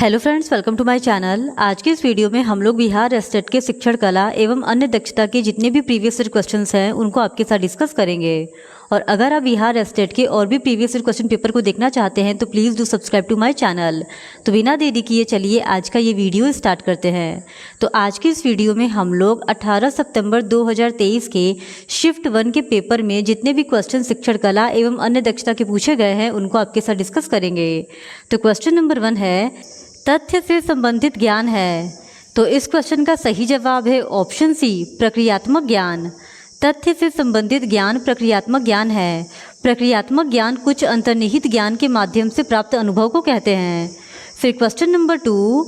Hello friends, welcome to my channel. आज के इस वीडियो में हम लोग बिहार स्टेट के शिक्षण कला एवं अन्य दक्षता के जितने भी प्रीवियस ईयर क्वेश्चंस हैं उनको आपके साथ डिस्कस करेंगे। और अगर आप बिहार स्टेट के और भी प्रीवियस ईयर क्वेश्चन पेपर को देखना चाहते हैं तो please do subscribe to my channel. तो बिना देरी किए चलिए आज का ये वीडियो स्टार्ट करते हैं। तो आज की इस वीडियो में हम लोग 18 सितंबर 2023 के शिफ्ट 1 के पेपर में जितने भी क्वेश्चन शिक्षण कला एवं अन्य दक्षता के पूछे गए हैं उनको आपके साथ डिस्कस करेंगे। तो क्वेश्चन नंबर 1 है, तथ्य से संबंधित ज्ञान है। तो इस क्वेश्चन का सही जवाब है ऑप्शन सी, प्रक्रियात्मक ज्ञान। तथ्य से संबंधित ज्ञान प्रक्रियात्मक ज्ञान है। प्रक्रियात्मक ज्ञान कुछ अंतर्निहित ज्ञान के माध्यम से प्राप्त अनुभव को कहते हैं। फिर क्वेश्चन नंबर 2,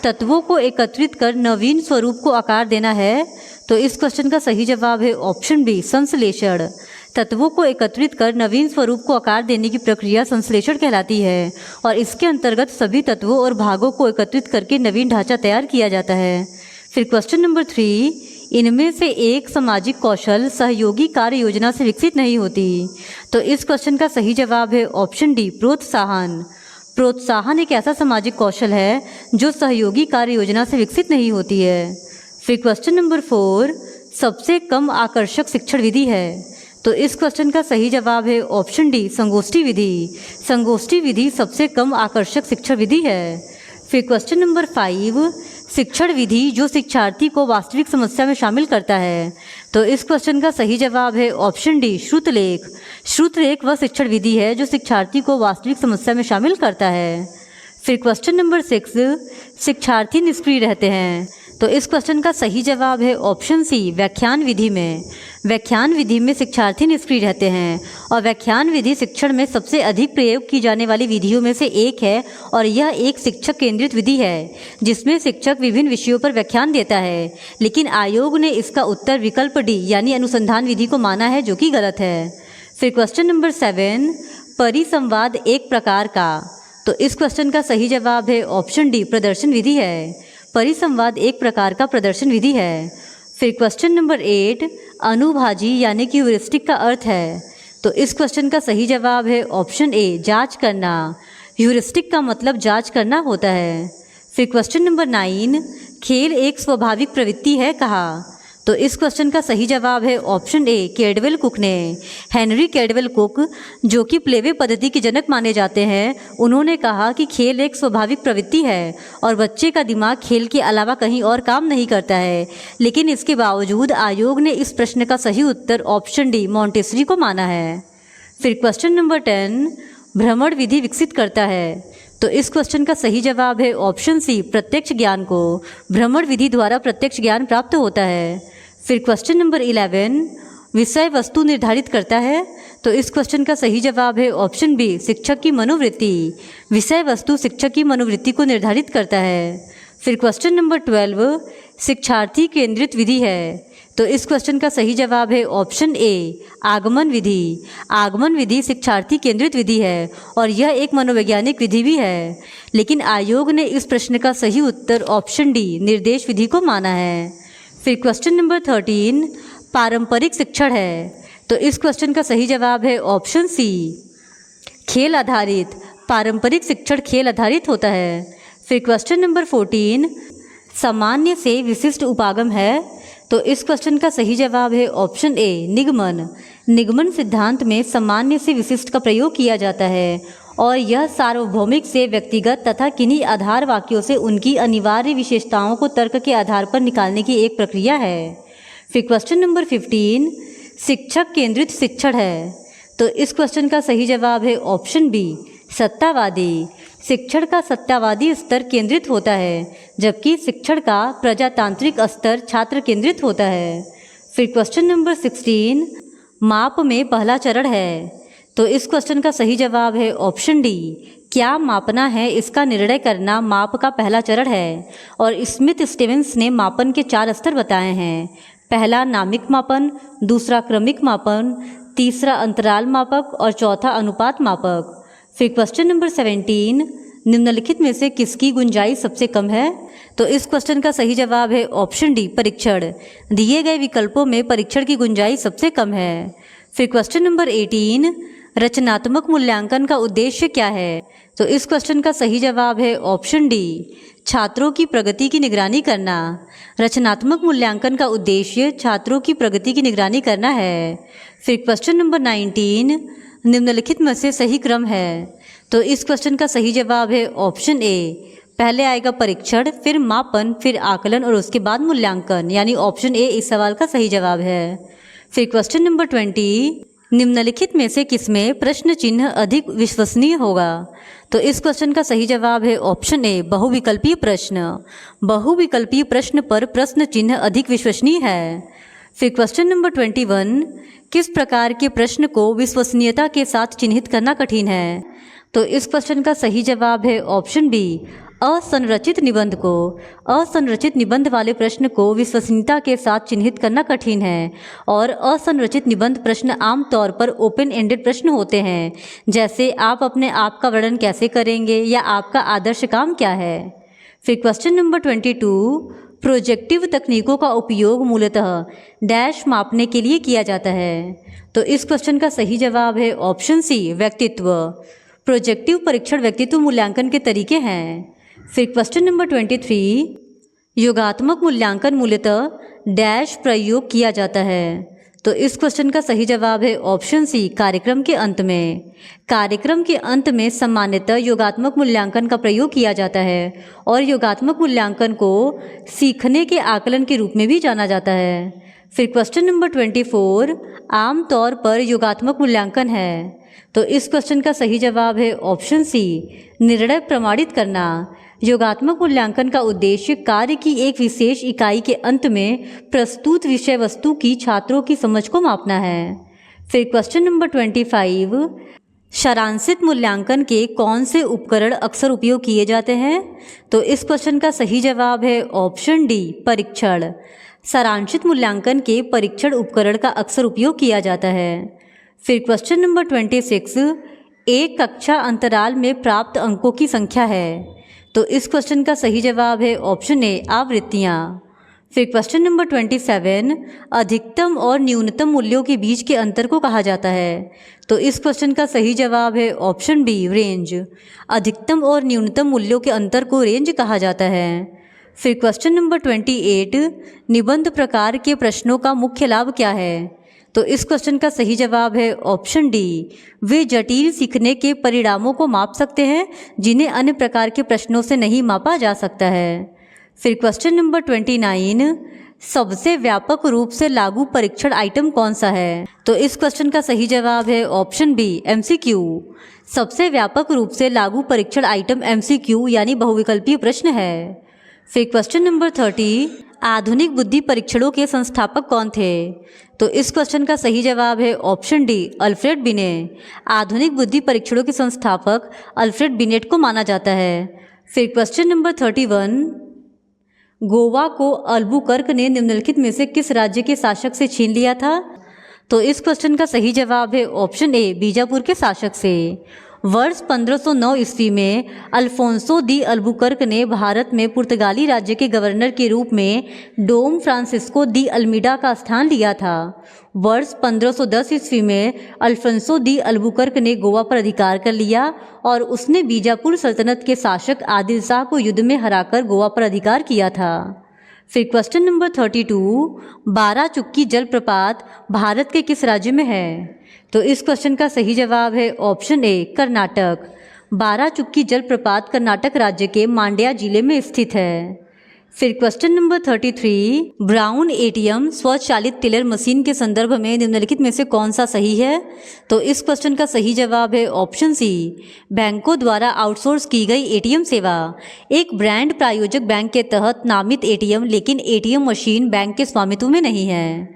तत्वों को एकत्रित कर नवीन स्वरूप को आकार देना है। तो इस क्वेश्चन का सही जवाब है ऑप्शन बी, संश्लेषण। तत्वों को एकत्रित कर नवीन स्वरूप को आकार देने की प्रक्रिया संश्लेषण कहलाती है और इसके अंतर्गत सभी तत्वों और भागों को एकत्रित करके नवीन ढांचा तैयार किया जाता है। फिर क्वेश्चन नंबर 3, इनमें से एक सामाजिक कौशल सहयोगी कार्य योजना से विकसित नहीं होती। तो इस क्वेश्चन का सही जवाब है ऑप्शन डी, प्रोत्साहन। प्रोत्साहन एक ऐसा सामाजिक कौशल है जो सहयोगी कार्य योजना से विकसित नहीं होती है। फिर क्वेश्चन नंबर 4, सबसे कम आकर्षक शिक्षण विधि है। तो इस क्वेश्चन का सही जवाब है ऑप्शन डी, संगोष्ठी विधि। संगोष्ठी विधि सबसे कम आकर्षक शिक्षण विधि है। फिर क्वेश्चन नंबर 5, शिक्षण विधि जो शिक्षार्थी को वास्तविक समस्या में शामिल करता है। तो इस क्वेश्चन का सही जवाब है ऑप्शन डी, श्रुतलेख। श्रुतलेख वह शिक्षण विधि है जो शिक्षार्थी को वास्तविक समस्या में शामिल करता है। फिर क्वेश्चन नंबर 6, शिक्षार्थी निष्क्रिय रहते हैं। तो इस क्वेश्चन का सही जवाब है ऑप्शन सी, व्याख्यान विधि में। व्याख्यान विधि में शिक्षार्थी निष्क्रिय रहते हैं और व्याख्यान विधि शिक्षण में सबसे अधिक प्रयोग की जाने वाली विधियों में से एक है और यह एक शिक्षक केंद्रित विधि है जिसमें शिक्षक विभिन्न विषयों पर व्याख्यान देता है। लेकिन आयोग ने इसका उत्तर विकल्प डी यानी अनुसंधान विधि को माना है, जो कि गलत है। फिर क्वेश्चन नंबर 7, परिसंवाद एक प्रकार का। तो इस क्वेश्चन का सही जवाब है ऑप्शन डी, प्रदर्शन विधि है। परिसंवाद एक प्रकार का प्रदर्शन विधि है। फिर क्वेश्चन नंबर 8, अनुभाजी यानी कि ह्यूरिस्टिक का अर्थ है। तो इस क्वेश्चन का सही जवाब है ऑप्शन ए, जांच करना। ह्यूरिस्टिक का मतलब जांच करना होता है। फिर क्वेश्चन नंबर 9, खेल एक स्वाभाविक प्रवृत्ति है कहा। तो इस क्वेश्चन का सही जवाब है ऑप्शन ए, कैडवेल कुक ने। हेनरी कैडवेल कुक, जो कि प्लेवे पद्धति के जनक माने जाते हैं, उन्होंने कहा कि खेल एक स्वाभाविक प्रवृत्ति है और बच्चे का दिमाग खेल के अलावा कहीं और काम नहीं करता है। लेकिन इसके बावजूद आयोग ने इस प्रश्न का सही उत्तर ऑप्शन डी, मॉन्टेसरी को माना है। फिर क्वेश्चन नंबर 10, भ्रमण विधि विकसित करता है। तो इस क्वेश्चन का सही जवाब है ऑप्शन सी, प्रत्यक्ष ज्ञान को। भ्रमण विधि द्वारा प्रत्यक्ष ज्ञान प्राप्त होता है। फिर क्वेश्चन नंबर 11, विषय वस्तु निर्धारित करता है। तो इस क्वेश्चन का सही जवाब है ऑप्शन बी, शिक्षक की मनोवृत्ति। विषय वस्तु शिक्षक की मनोवृत्ति को निर्धारित करता है। फिर क्वेश्चन नंबर 12, शिक्षार्थी केंद्रित विधि है। तो इस क्वेश्चन का सही जवाब है ऑप्शन ए, आगमन विधि। आगमन विधि शिक्षार्थी केंद्रित विधि है और यह एक मनोवैज्ञानिक विधि भी है। लेकिन आयोग ने इस प्रश्न का सही उत्तर ऑप्शन डी, निर्देश विधि को माना है। फिर क्वेश्चन नंबर 13, पारंपरिक शिक्षण है। तो इस क्वेश्चन का सही जवाब है ऑप्शन सी, खेल आधारित। पारंपरिक शिक्षण खेल आधारित होता है। फिर क्वेश्चन नंबर 14, सामान्य से विशिष्ट उपागम है। तो इस क्वेश्चन का सही जवाब है ऑप्शन ए, निगमन। निगमन सिद्धांत में सामान्य से विशिष्ट का प्रयोग किया जाता है और यह सार्वभौमिक से व्यक्तिगत तथा किन्हीं आधार वाक्यों से उनकी अनिवार्य विशेषताओं को तर्क के आधार पर निकालने की एक प्रक्रिया है। फिर क्वेश्चन नंबर 15, शिक्षक केंद्रित शिक्षण है। तो इस क्वेश्चन का सही जवाब है ऑप्शन बी, सत्तावादी। शिक्षण का सत्तावादी स्तर केंद्रित होता है जबकि शिक्षण का प्रजातांत्रिक स्तर छात्र केंद्रित होता है। फिर क्वेश्चन नंबर 16, माप में पहला चरण है। तो इस क्वेश्चन का सही जवाब है ऑप्शन डी, क्या मापना है इसका निर्णय करना माप का पहला चरण है। और स्मिथ स्टीवेंस ने मापन के 4 स्तर बताए हैं। पहला नामिक मापन, दूसरा क्रमिक मापन, तीसरा अंतराल मापक और चौथा अनुपात मापक। फिर क्वेश्चन नंबर 17, निम्नलिखित में से किसकी गुंजाइश सबसे कम है। तो इस क्वेश्चन का सही जवाब है ऑप्शन डी, परीक्षण। दिए गए विकल्पों में परीक्षण की गुंजाइश सबसे कम है। फिर क्वेश्चन नंबर 18, रचनात्मक मूल्यांकन का उद्देश्य क्या है? तो इस क्वेश्चन का सही जवाब है ऑप्शन डी, छात्रों की प्रगति की निगरानी करना। रचनात्मक मूल्यांकन का उद्देश्य छात्रों की प्रगति की निगरानी करना है। फिर क्वेश्चन नंबर 19, निम्नलिखित में से सही क्रम है? तो इस क्वेश्चन का सही जवाब है ऑप्शन ए, पहले आएगा परीक्षण, फिर मापन, फिर आकलन और उसके बाद मूल्यांकन, यानी ऑप्शन ए इस सवाल का सही जवाब है। फिर क्वेश्चन नंबर 20, निम्नलिखित में से किसमें प्रश्न चिन्ह अधिक विश्वसनीय होगा? तो इस क्वेश्चन का सही जवाब है ऑप्शन ए, बहुविकल्पीय प्रश्न। बहुविकल्पीय प्रश्न पर प्रश्न चिन्ह अधिक विश्वसनीय है। फिर क्वेश्चन नंबर 21, किस प्रकार के प्रश्न को विश्वसनीयता के साथ चिन्हित करना कठिन है? तो इस क्वेश्चन का सही जवाब है ऑप्शन बी, असंरचित निबंध को। असंरचित निबंध वाले प्रश्न को विश्वसनीयता के साथ चिन्हित करना कठिन है और असंरचित निबंध प्रश्न आमतौर पर ओपन एंडेड प्रश्न होते हैं, जैसे आप अपने आप का वर्णन कैसे करेंगे या आपका आदर्श काम क्या है। फिर क्वेश्चन नंबर 22, प्रोजेक्टिव तकनीकों का उपयोग मूलतः डैश मापने के लिए किया जाता है। तो इस क्वेश्चन का सही जवाब है ऑप्शन सी, व्यक्तित्व। प्रोजेक्टिव परीक्षण व्यक्तित्व मूल्यांकन के तरीके हैं। फिर क्वेश्चन नंबर 23, योगात्मक मूल्यांकन मूलतः डैश प्रयोग किया जाता है। तो इस क्वेश्चन का सही जवाब है ऑप्शन सी, कार्यक्रम के अंत में। कार्यक्रम के अंत में सामान्यतः योगात्मक मूल्यांकन का प्रयोग किया जाता है और योगात्मक मूल्यांकन को सीखने के आकलन के रूप में भी जाना जाता है। फिर क्वेश्चन नंबर 24, आमतौर पर योगात्मक मूल्यांकन है। तो इस क्वेश्चन का सही जवाब है ऑप्शन सी, निर्णय प्रमाणित करना। योगात्मक मूल्यांकन का उद्देश्य कार्य की एक विशेष इकाई के अंत में प्रस्तुत विषय वस्तु की छात्रों की समझ को मापना है। फिर क्वेश्चन नंबर 25, सारांशित मूल्यांकन के कौन से उपकरण अक्सर उपयोग किए जाते हैं? तो इस क्वेश्चन का सही जवाब है ऑप्शन डी, परीक्षण। सारांशित मूल्यांकन के परीक्षण उपकरण का अक्सर उपयोग किया जाता है। फिर क्वेश्चन नंबर 26, एक कक्षा अंतराल में प्राप्त अंकों की संख्या है। तो इस क्वेश्चन का सही जवाब है ऑप्शन ए, आवृत्तियाँ। फिर क्वेश्चन नंबर 27, अधिकतम और न्यूनतम मूल्यों के बीच के अंतर को कहा जाता है। तो इस क्वेश्चन का सही जवाब है ऑप्शन बी, रेंज। अधिकतम और न्यूनतम मूल्यों के अंतर को रेंज कहा जाता है। फिर क्वेश्चन नंबर 28, निबंध प्रकार के प्रश्नों का मुख्य लाभ क्या है? तो इस क्वेश्चन का सही जवाब है ऑप्शन डी, वे जटिल सीखने के परिणामों को माप सकते हैं जिन्हें अन्य प्रकार के प्रश्नों से नहीं मापा जा सकता है। फिर क्वेश्चन नंबर 29, सबसे व्यापक रूप से लागू परीक्षण आइटम कौन सा है? तो इस क्वेश्चन का सही जवाब है ऑप्शन बी, एमसीक्यू। सबसे व्यापक रूप से लागू परीक्षण आइटम एमसीक्यू यानी बहुविकल्पीय प्रश्न है। फिर क्वेश्चन नंबर 30, आधुनिक बुद्धि परीक्षणों के संस्थापक कौन थे? तो इस क्वेश्चन का सही जवाब है ऑप्शन डी, अल्फ्रेड बिनेट। आधुनिक बुद्धि परीक्षणों के संस्थापक अल्फ्रेड बिनेट को माना जाता है। फिर क्वेश्चन नंबर 31, गोवा को अल्बुकर्क ने निम्नलिखित में से किस राज्य के शासक से छीन लिया था? तो इस क्वेश्चन का सही जवाब है ऑप्शन ए, बीजापुर के शासक से। वर्ष 1509 ईस्वी में अल्फोंसो दी अल्बुकर्क ने भारत में पुर्तगाली राज्य के गवर्नर के रूप में डोम फ्रांसिस्को दी अल्मीडा का स्थान लिया था। वर्ष 1510 ईस्वी में अल्फोंसो दी अल्बुकर्क ने गोवा पर अधिकार कर लिया और उसने बीजापुर सल्तनत के शासक आदिल शाह को युद्ध में हराकर गोवा पर अधिकार किया था। फिर क्वेश्चन नंबर 32, 12 चुक्की जलप्रपात भारत के किस राज्य में है? तो इस क्वेश्चन का सही जवाब है ऑप्शन ए, कर्नाटक। 12 चुक्की जलप्रपात कर्नाटक राज्य के मांड्या जिले में स्थित है। फिर क्वेश्चन नंबर 33, ब्राउन एटीएम स्वचालित टेलर मशीन के संदर्भ में निम्नलिखित में से कौन सा सही है? तो इस क्वेश्चन का सही जवाब है ऑप्शन सी, बैंकों द्वारा आउटसोर्स की गई एटीएम सेवा। एक ब्रांड प्रायोजक बैंक के तहत नामित एटीएम, लेकिन एटीएम मशीन बैंक के स्वामित्व में नहीं है।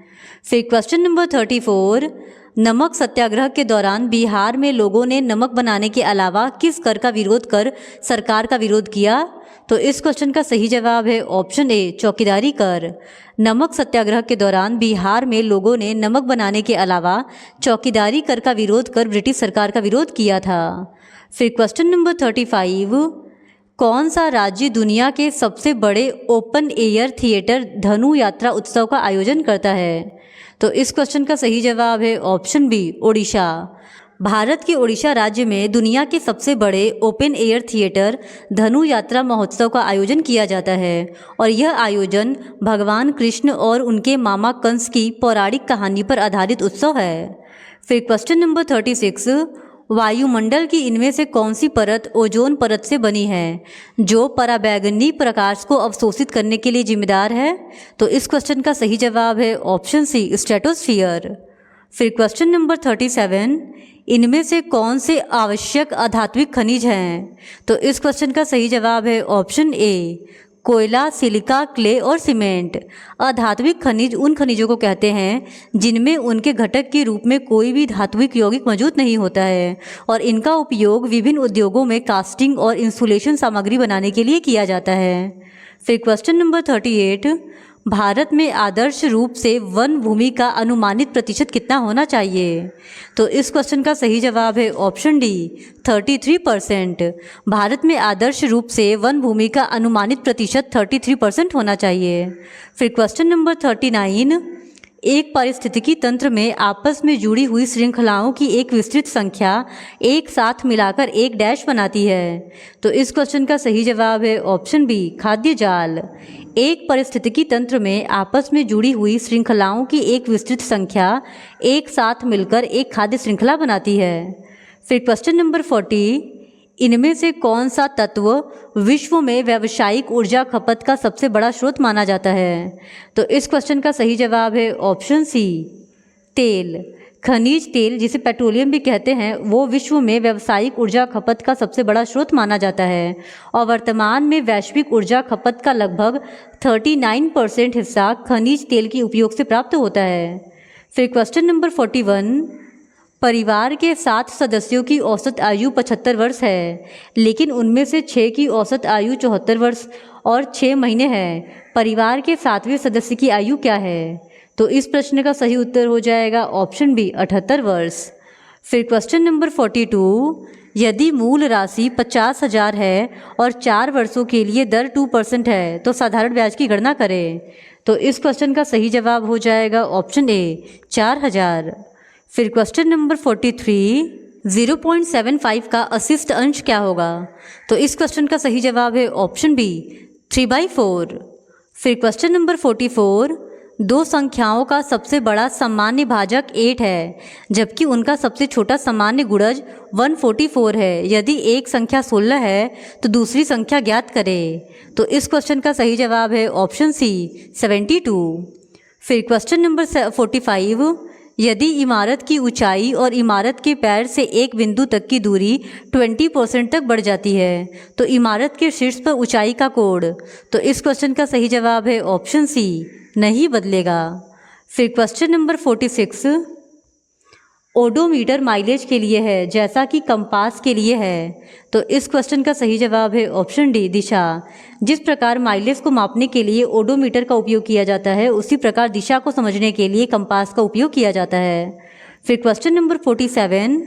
फिर क्वेश्चन नंबर 34, नमक सत्याग्रह के दौरान बिहार में लोगों ने नमक बनाने के अलावा किस कर का विरोध कर सरकार का विरोध किया? तो इस क्वेश्चन का सही जवाब है ऑप्शन ए, चौकीदारी कर। नमक सत्याग्रह के दौरान बिहार में लोगों ने नमक बनाने के अलावा चौकीदारी कर का विरोध कर ब्रिटिश सरकार का विरोध किया था। फिर क्वेश्चन नंबर 35, कौन सा राज्य दुनिया के सबसे बड़े ओपन एयर थिएटर धनु यात्रा उत्सव का आयोजन करता है? तो इस क्वेश्चन का सही जवाब है ऑप्शन बी, ओडिशा। भारत के ओडिशा राज्य में दुनिया के सबसे बड़े ओपन एयर थिएटर धनु यात्रा महोत्सव का आयोजन किया जाता है और यह आयोजन भगवान कृष्ण और उनके मामा कंस की पौराणिक कहानी पर आधारित उत्सव है। फिर क्वेश्चन नंबर 36, वायुमंडल की इनमें से कौन सी परत ओजोन परत से बनी है जो पराबैंगनी प्रकाश को अवशोषित करने के लिए जिम्मेदार है? तो इस क्वेश्चन का सही जवाब है ऑप्शन सी, स्ट्रेटोस्फीयर। फिर क्वेश्चन नंबर 37, इनमें से कौन से आवश्यक अधात्विक खनिज हैं? तो इस क्वेश्चन का सही जवाब है ऑप्शन ए, कोयला, सिलिका, क्ले और सीमेंट। अधात्विक खनिज उन खनिजों को कहते हैं जिनमें उनके घटक के रूप में कोई भी धात्विक यौगिक मौजूद नहीं होता है और इनका उपयोग विभिन्न उद्योगों में कास्टिंग और इंसुलेशन सामग्री बनाने के लिए किया जाता है। फिर क्वेश्चन नंबर 38, भारत में आदर्श रूप से वन भूमि का अनुमानित प्रतिशत कितना होना चाहिए? तो इस क्वेश्चन का सही जवाब है ऑप्शन डी, 33%। भारत में आदर्श रूप से वन भूमि का अनुमानित प्रतिशत 33% होना चाहिए। फिर क्वेश्चन नंबर 39, एक पारिस्थितिकी तंत्र में आपस में जुड़ी हुई श्रृंखलाओं की एक विस्तृत संख्या एक साथ मिलाकर एक डैश बनाती है। तो इस क्वेश्चन का सही जवाब है ऑप्शन बी, खाद्य जाल। एक पारिस्थितिकी तंत्र में आपस में जुड़ी हुई श्रृंखलाओं की एक विस्तृत संख्या एक साथ मिलकर एक खाद्य श्रृंखला बनाती है। फिर क्वेश्चन नंबर 40, इनमें से कौन सा तत्व विश्व में व्यावसायिक ऊर्जा खपत का सबसे बड़ा स्रोत माना जाता है? तो इस क्वेश्चन का सही जवाब है ऑप्शन सी, तेल। खनिज तेल, जिसे पेट्रोलियम भी कहते हैं, वो विश्व में व्यावसायिक ऊर्जा खपत का सबसे बड़ा स्रोत माना जाता है और वर्तमान में वैश्विक ऊर्जा खपत का लगभग 39% हिस्सा खनिज तेल के उपयोग से प्राप्त होता है। फिर क्वेश्चन नंबर 41, परिवार के 7 सदस्यों की औसत आयु 75 वर्ष है, लेकिन उनमें से 6 की औसत आयु 74 वर्ष और 6 महीने है। परिवार के 7वें सदस्य की आयु क्या है? तो इस प्रश्न का सही उत्तर हो जाएगा ऑप्शन बी, 78 वर्ष। फिर क्वेश्चन नंबर 42, यदि मूल राशि 50,000 है और 4 वर्षों के लिए दर 2% है तो साधारण ब्याज की गणना करें। तो इस क्वेश्चन का सही जवाब हो जाएगा ऑप्शन ए, 4,000। फिर क्वेश्चन नंबर 43, 0.75 का अशिष्ट अंश क्या होगा? तो इस क्वेश्चन का सही जवाब है ऑप्शन बी, 3/4। फिर क्वेश्चन नंबर 44, दो संख्याओं का सबसे बड़ा सामान्य भाजक 8 है जबकि उनका सबसे छोटा सामान्य गुणज 144 है। यदि एक संख्या 16 है तो दूसरी संख्या ज्ञात करें। तो इस क्वेश्चन का सही जवाब है ऑप्शन सी, 72। फिर क्वेश्चन नंबर 45, यदि इमारत की ऊंचाई और इमारत के पैर से एक बिंदु तक की दूरी 20% तक बढ़ जाती है तो इमारत के शीर्ष पर ऊंचाई का कोण। तो इस क्वेश्चन का सही जवाब है ऑप्शन सी, नहीं बदलेगा। फिर क्वेश्चन नंबर 46, ओडोमीटर माइलेज के लिए है जैसा कि कंपास के लिए है। तो इस क्वेश्चन का सही जवाब है ऑप्शन डी, दिशा। जिस प्रकार माइलेज को मापने के लिए ओडोमीटर का उपयोग किया जाता है उसी प्रकार दिशा को समझने के लिए कंपास का उपयोग किया जाता है। फिर क्वेश्चन नंबर 47,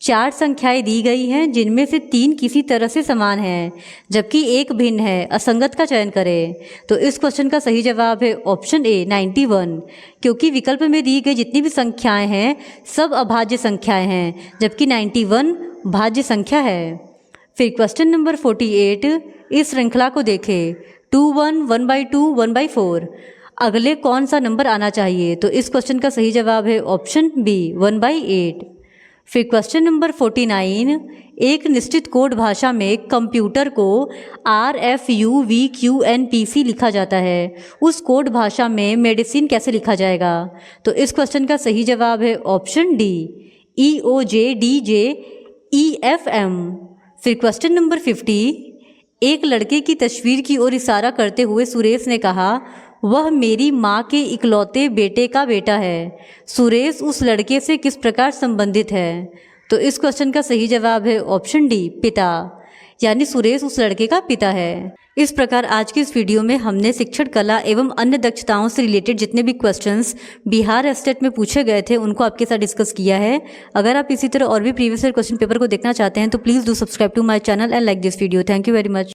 4 संख्याएं दी गई हैं जिनमें से 3 किसी तरह से समान हैं जबकि एक भिन्न है, असंगत का चयन करें। तो इस क्वेश्चन का सही जवाब है ऑप्शन ए, 91, क्योंकि विकल्प में दी गई जितनी भी संख्याएं हैं सब अभाज्य संख्याएं हैं जबकि 91 भाज्य संख्या है। फिर क्वेश्चन नंबर 48, इस श्रृंखला को देखें, 2 1 1/2 1/4, अगले कौन सा नंबर आना चाहिए? तो इस क्वेश्चन का सही जवाब है ऑप्शन बी, 1/8। फिर क्वेश्चन नंबर 49, एक निश्चित कोड भाषा में कंप्यूटर को RFUVQNPC लिखा जाता है, उस कोड भाषा में मेडिसिन कैसे लिखा जाएगा? तो इस क्वेश्चन का सही जवाब है ऑप्शन डी, EOJDJEFM। फिर क्वेश्चन नंबर 50, एक लड़के की तस्वीर की ओर इशारा करते हुए सुरेश ने कहा, वह मेरी माँ के इकलौते बेटे का बेटा है। सुरेश उस लड़के से किस प्रकार संबंधित है? तो इस क्वेश्चन का सही जवाब है ऑप्शन डी, पिता, यानी सुरेश उस लड़के का पिता है। इस प्रकार आज की इस वीडियो में हमने शिक्षण कला एवं अन्य दक्षताओं से रिलेटेड जितने भी क्वेश्चंस बिहार एस्टेट में पूछे गए थे उनको आपके साथ डिस्कस किया है। अगर आप इसी तरह और भी प्रीवियस ईयर क्वेश्चन पेपर को देखना चाहते हैं तो please do subscribe to my channel and like this video. Thank you very much.